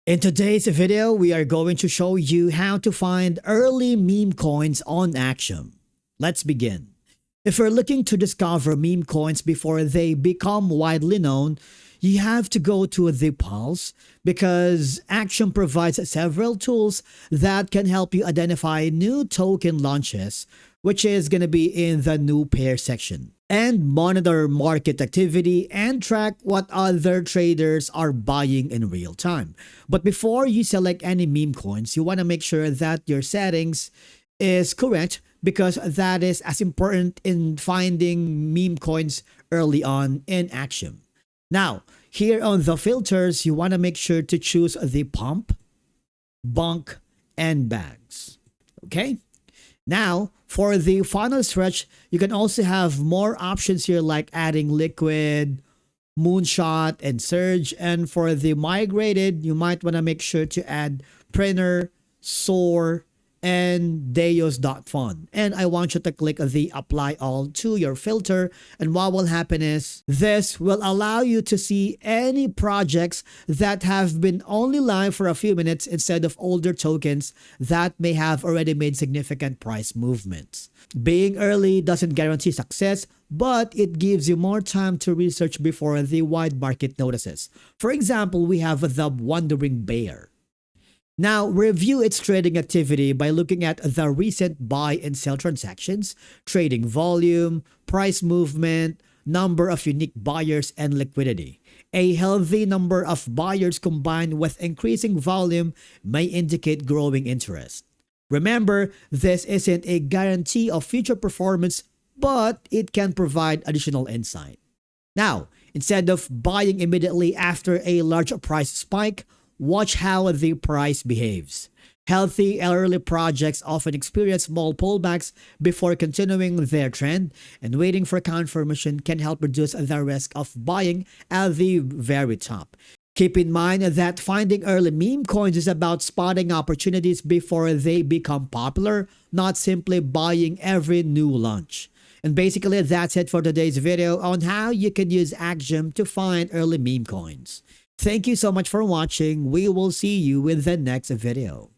In today's video, we are going to show you how to find early meme coins on Axiom. Let's begin. If you're looking to discover meme coins before they become widely known, you have to go to the Pulse because Axiom provides several tools that can help you identify new token launches, which is going to be in the new pair section, and monitor market activity and track what other traders are buying in real time. But before you select any meme coins, you want to make sure that your settings is correct because that is as important in finding meme coins early on in Axiom. Now, here on the filters, you want to make sure to choose the pump, bunk, and bags. Okay? Now, for the final stretch, you can also have more options here like adding liquid, moonshot, and surge. And for the migrated, you might want to make sure to add printer, soar, and deos.fun. And I want you to click the apply all to your filter. And what will happen is this will allow you to see any projects that have been only live for a few minutes instead of older tokens that may have already made significant price movements. Being early doesn't guarantee success, but it gives you more time to research before the wide market notices. For example, we have the Wandering Bear. Now, review its trading activity by looking at the recent buy and sell transactions, trading volume, price movement, number of unique buyers, and liquidity. A healthy number of buyers combined with increasing volume may indicate growing interest. Remember, this isn't a guarantee of future performance, but it can provide additional insight. Now, instead of buying immediately after a large price spike, watch how the price behaves. Healthy early projects often experience small pullbacks before continuing their trend, and waiting for confirmation can help reduce the risk of buying at the very top. Keep in mind that finding early meme coins is about spotting opportunities before they become popular, not simply buying every new launch. And basically, that's it for today's video on how you can use Axiom to find early meme coins. Thank you so much for watching. We will see you in the next video.